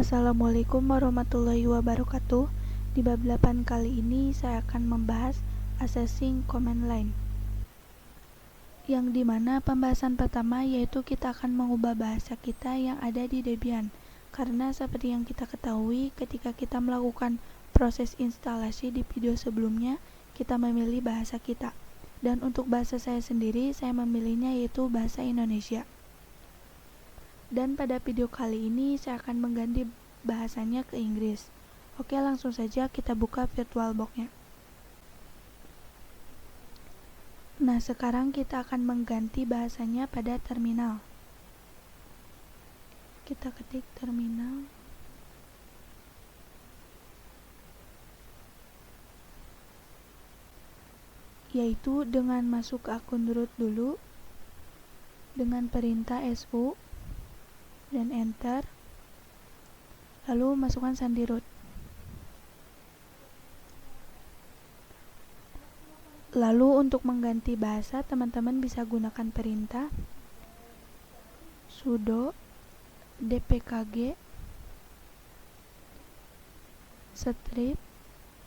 Assalamualaikum warahmatullahi wabarakatuh. Di bab 8 kali ini saya akan membahas Assessing Command Line, yang dimana pembahasan pertama yaitu kita akan mengubah bahasa kita yang ada di Debian, karena seperti yang kita ketahui ketika kita melakukan proses instalasi di video sebelumnya, kita memilih bahasa kita, dan untuk bahasa saya sendiri saya memilihnya yaitu bahasa Indonesia. Dan pada video kali ini saya akan mengganti bahasanya ke Inggris. Oke, langsung saja kita buka VirtualBox-nya. Nah, sekarang kita akan mengganti bahasanya pada terminal. Kita ketik terminal. Yaitu dengan masuk ke akun root dulu, dengan perintah su, dan enter, lalu masukkan sandi root. Lalu untuk mengganti bahasa, teman-teman bisa gunakan perintah sudo dpkg strip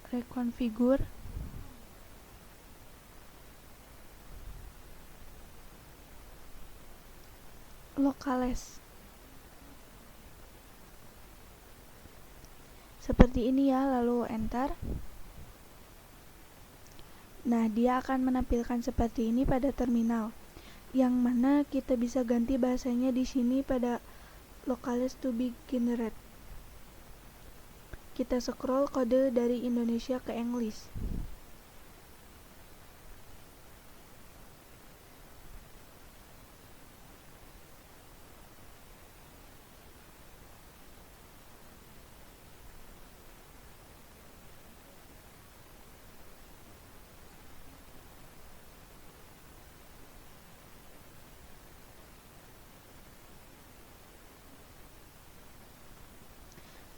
reconfigure locales. Seperti ini ya, lalu enter. Nah, dia akan menampilkan seperti ini pada terminal, yang mana kita bisa ganti bahasanya di sini pada locales to be generate. Kita scroll kode dari Indonesia ke English.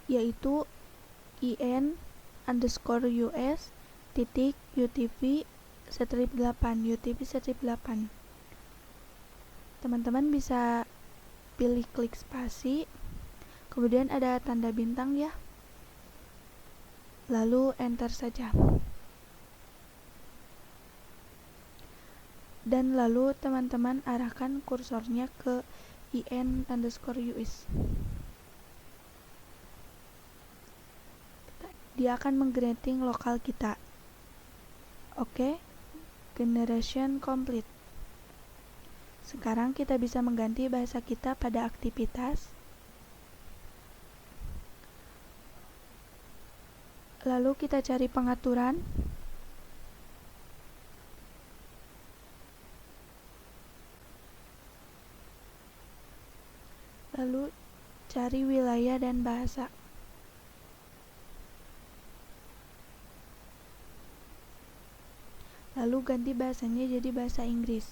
Yaitu in_us titik utv strip 8 utv strip 8. Teman-teman bisa pilih klik spasi, kemudian ada tanda bintang ya, lalu enter saja, dan lalu teman-teman arahkan kursornya ke in_us. Dia akan menggenerating lokal kita. Oke, generation complete. Sekarang kita bisa mengganti bahasa kita pada aktivitas. Lalu kita cari pengaturan. Lalu cari wilayah dan bahasa. Lalu ganti bahasanya jadi bahasa Inggris.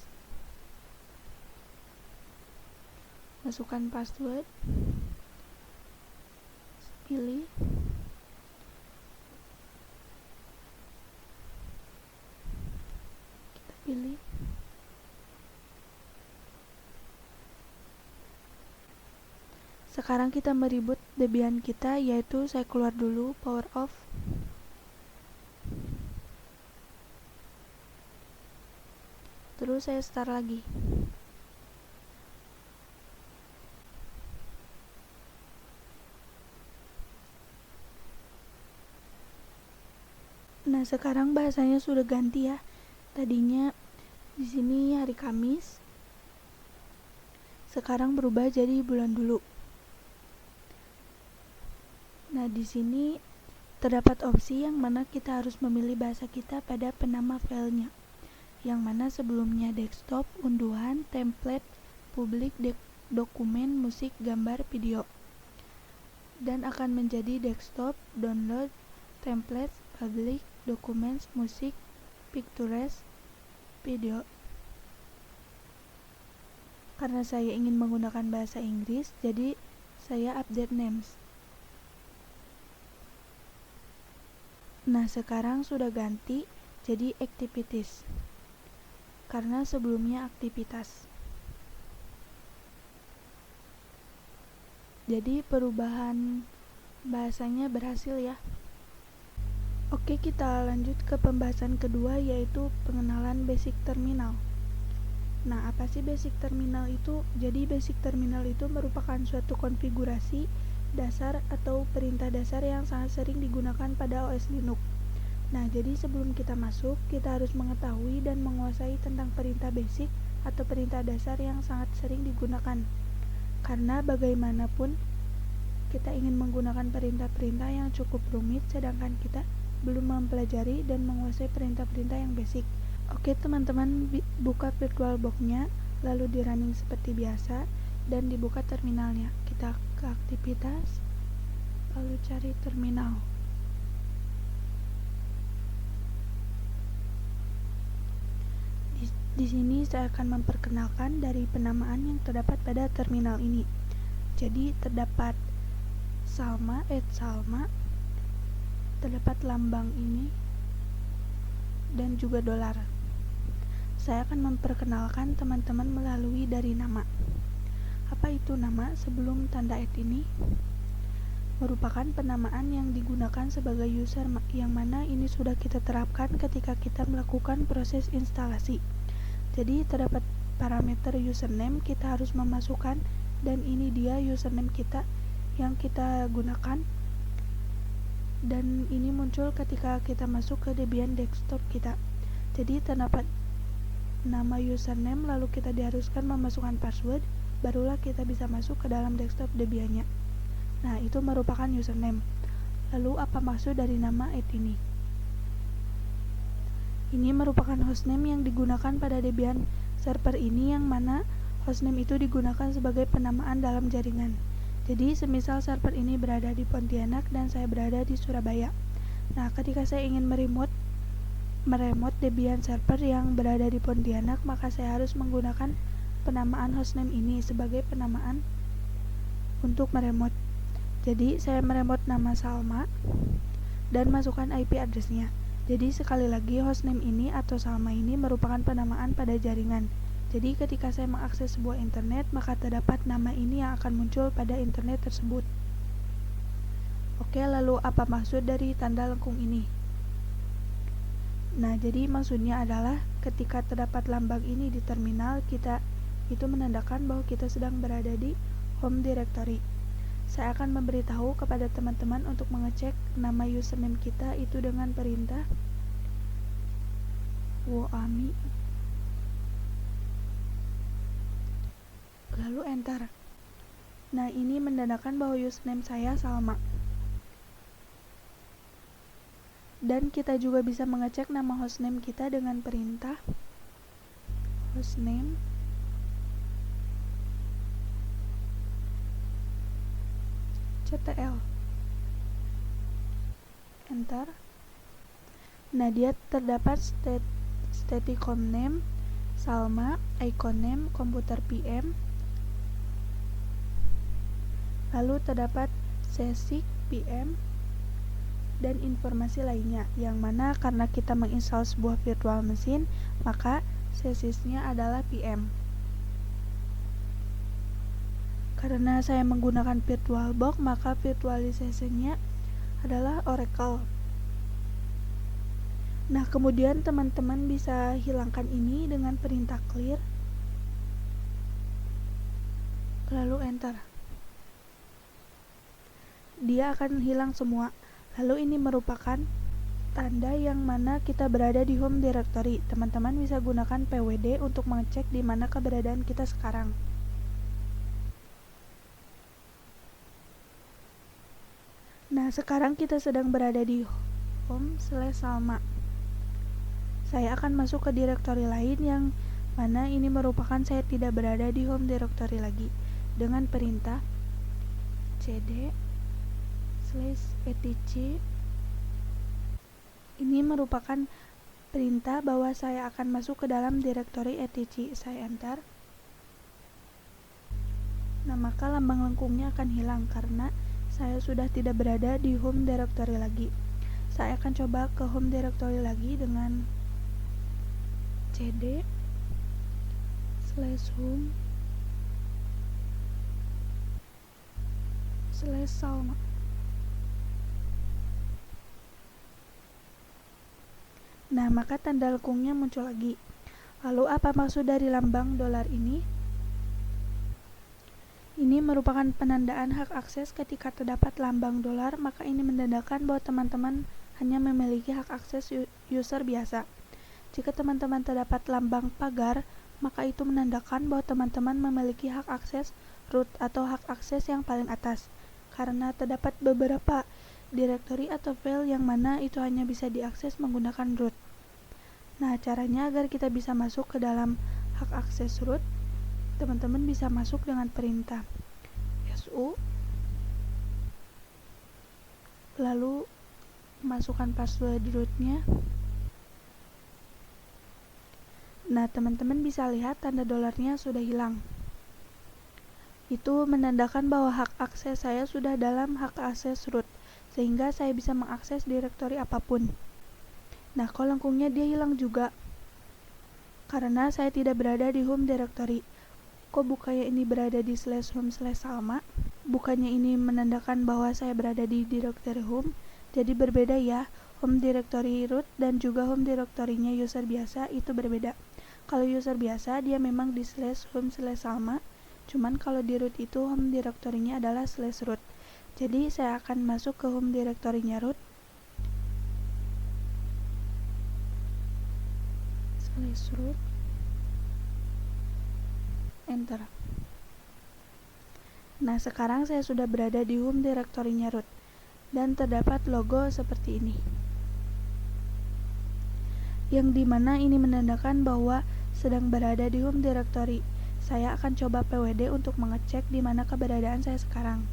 Masukkan password. Pilih. Kita pilih. Sekarang kita mereboot Debian kita, yaitu saya keluar dulu, power off. Terus saya start lagi. Nah, sekarang bahasanya sudah ganti ya. Tadinya di sini hari Kamis, sekarang berubah jadi bulan dulu. Nah, di sini terdapat opsi yang mana kita harus memilih bahasa kita pada penama filenya, yang mana sebelumnya desktop, unduhan, template, publik, dokumen, musik, gambar, video, dan akan menjadi desktop, download, templates, public, documents, musik, pictures, video. Karena saya ingin menggunakan bahasa Inggris, jadi saya update names. Nah, sekarang sudah ganti jadi activities, karena sebelumnya aktivitas. Jadi perubahan bahasanya berhasil ya. Oke, kita lanjut ke pembahasan kedua, yaitu pengenalan basic terminal. Nah, apa sih basic terminal itu? Jadi basic terminal itu merupakan suatu konfigurasi dasar atau perintah dasar yang sangat sering digunakan pada OS Linux. Nah, jadi sebelum kita masuk, kita harus mengetahui dan menguasai tentang perintah basic atau perintah dasar yang sangat sering digunakan. Karena bagaimanapun kita ingin menggunakan perintah-perintah yang cukup rumit, sedangkan kita belum mempelajari dan menguasai perintah-perintah yang basic. Oke teman-teman, buka VirtualBox-nya, lalu di running seperti biasa, dan dibuka terminalnya. Kita ke aktivitas, lalu cari terminal. Di sini saya akan memperkenalkan dari penamaan yang terdapat pada terminal ini. Jadi terdapat Salma, Salma, terdapat lambang ini, dan juga dolar. Saya akan memperkenalkan teman-teman melalui dari nama. Apa itu nama? Sebelum tanda ini merupakan penamaan yang digunakan sebagai user, yang mana ini sudah kita terapkan ketika kita melakukan proses instalasi. Jadi terdapat parameter username, kita harus memasukkan, dan ini dia username kita yang kita gunakan, dan ini muncul ketika kita masuk ke Debian desktop kita. Jadi terdapat nama username, lalu kita diharuskan memasukkan password, barulah kita bisa masuk ke dalam desktop Debian-nya. Nah, itu merupakan username. Lalu apa maksud dari nama ini? Ini merupakan hostname yang digunakan pada Debian server ini, yang mana hostname itu digunakan sebagai penamaan dalam jaringan. Jadi semisal server ini berada di Pontianak dan saya berada di Surabaya. Nah, ketika saya ingin meremote Debian server yang berada di Pontianak, maka saya harus menggunakan penamaan hostname ini sebagai penamaan untuk meremote. Jadi saya meremote nama Salma dan masukkan IP address-nya. Jadi sekali lagi, hostname ini atau Salma ini merupakan penamaan pada jaringan. Jadi ketika saya mengakses sebuah internet, maka terdapat nama ini yang akan muncul pada internet tersebut. Oke, lalu apa maksud dari tanda lengkung ini? Nah, jadi maksudnya adalah ketika terdapat lambang ini di terminal, kita itu menandakan bahwa kita sedang berada di home directory. Saya akan memberitahu kepada teman-teman untuk mengecek nama username kita itu dengan perintah woami, lalu enter. Nah, ini menandakan bahwa username saya Salma. Dan kita juga bisa mengecek nama hostname kita dengan perintah hostname ctl, enter. Nah, dia terdapat staticom name Salma, icon name komputer PM, lalu terdapat sesik PM dan informasi lainnya, yang mana karena kita menginstal sebuah virtual machine, maka sesisnya adalah PM. Karena saya menggunakan VirtualBox, maka virtualisasinya adalah Oracle. Nah, kemudian teman-teman bisa hilangkan ini dengan perintah clear, lalu enter. Dia akan hilang semua. Lalu ini merupakan tanda yang mana kita berada di home directory. Teman-teman bisa gunakan pwd untuk mengecek di mana keberadaan kita sekarang. Nah, sekarang kita sedang berada di home/salma. Saya akan masuk ke directory lain yang mana ini merupakan saya tidak berada di home directory lagi, dengan perintah cd/etc. Ini merupakan perintah bahwa saya akan masuk ke dalam directory etc. Saya enter. Nah, maka lambang lengkungnya akan hilang karena saya sudah tidak berada di home directory lagi. Saya akan coba ke home directory lagi dengan cd/home/salma. Nah, maka tanda lekungnya muncul lagi. Lalu apa maksud dari lambang dolar ini? Ini merupakan penandaan hak akses. Ketika terdapat lambang dolar, maka ini menandakan bahwa teman-teman hanya memiliki hak akses user biasa. Jika teman-teman terdapat lambang pagar, maka itu menandakan bahwa teman-teman memiliki hak akses root atau hak akses yang paling atas, karena terdapat beberapa direktori atau file yang mana itu hanya bisa diakses menggunakan root. Nah, caranya agar kita bisa masuk ke dalam hak akses root, teman-teman bisa masuk dengan perintah su, lalu masukkan password rootnya. Nah, teman-teman bisa lihat tanda dolarnya sudah hilang. Itu menandakan bahwa hak akses saya sudah dalam hak akses root, sehingga saya bisa mengakses direktori apapun. Nah, kok lengkungnya dia hilang juga? Karena saya tidak berada di home directory. Kok bukannya ini berada di /home/salma? Bukannya ini menandakan bahwa saya berada di directory home? Jadi berbeda ya, home directory root dan juga home directory-nya user biasa itu berbeda. Kalau user biasa dia memang di /home/salma, cuman kalau di root itu home directory-nya adalah /root. Jadi saya akan masuk ke home directory-nya root. /root. Enter. Nah, sekarang saya sudah berada di home directory-nya root dan terdapat logo seperti ini, yang dimana ini menandakan bahwa sedang berada di home directory. Saya akan coba pwd untuk mengecek di mana keberadaan saya sekarang.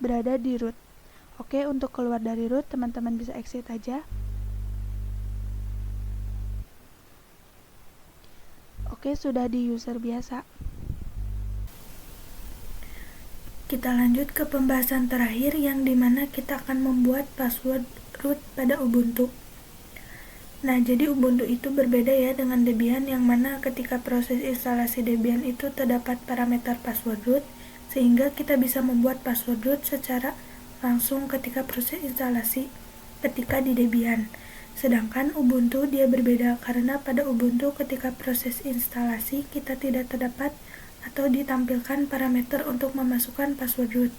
Berada di root. Oke, untuk keluar dari root teman-teman bisa exit aja. Oke, sudah di user biasa. Kita lanjut ke pembahasan terakhir yang dimana kita akan membuat password root pada Ubuntu. Nah, jadi Ubuntu itu berbeda ya dengan Debian, yang mana ketika proses instalasi Debian itu terdapat parameter password root, sehingga kita bisa membuat password root secara langsung ketika proses instalasi ketika di Debian. Sedangkan Ubuntu dia berbeda, karena pada Ubuntu ketika proses instalasi kita tidak terdapat atau ditampilkan parameter untuk memasukkan password root,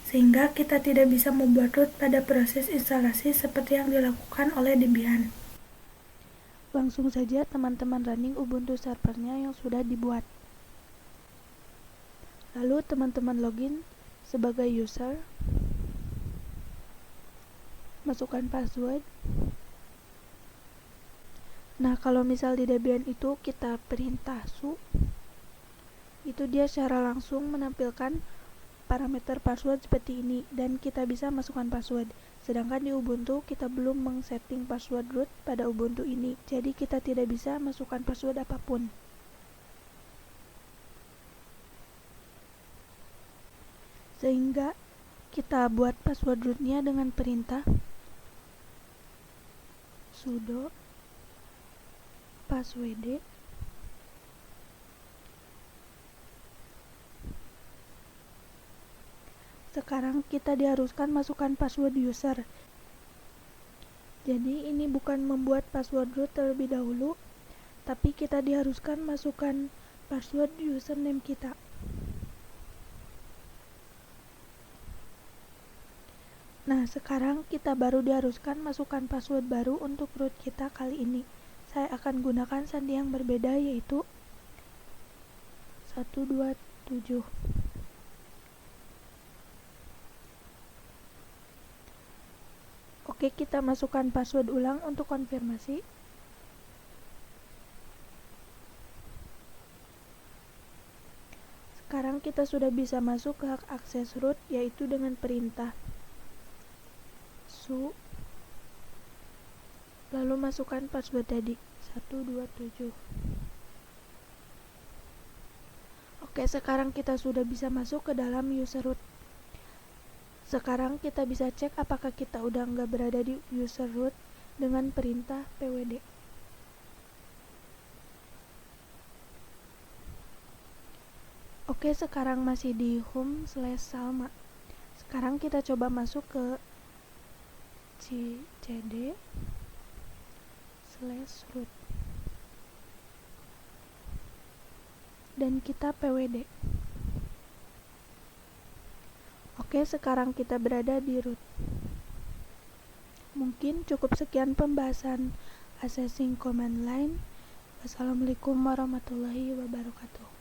sehingga kita tidak bisa membuat root pada proses instalasi seperti yang dilakukan oleh Debian. Langsung saja teman-teman running Ubuntu servernya yang sudah dibuat. Lalu teman-teman login sebagai user, masukkan password. Nah, kalau misal di Debian itu kita perintah su, itu dia secara langsung menampilkan parameter password seperti ini dan kita bisa masukkan password. Sedangkan di Ubuntu kita belum mengsetting password root pada Ubuntu ini, jadi kita tidak bisa masukkan password apapun. Sehingga kita buat password rootnya dengan perintah sudo passwd. Sekarang kita diharuskan masukkan password user. Jadi ini bukan membuat password root terlebih dahulu, tapi kita diharuskan masukkan password username kita. Nah, sekarang kita baru diharuskan masukkan password baru untuk root kita kali ini. Saya akan gunakan sandi yang berbeda, yaitu 127. Oke, kita masukkan password ulang untuk konfirmasi. Sekarang kita sudah bisa masuk ke hak akses root, yaitu dengan perintah su, lalu masukkan password tadi 127. Oke, sekarang kita sudah bisa masuk ke dalam user root. Sekarang kita bisa cek apakah kita udah nggak berada di user root dengan perintah pwd. Oke, sekarang masih di home/salma. Sekarang kita coba masuk ke cd/root dan kita pwd. Oke, sekarang kita berada di root. Mungkin cukup sekian pembahasan accessing command line. Wassalamualaikum warahmatullahi wabarakatuh.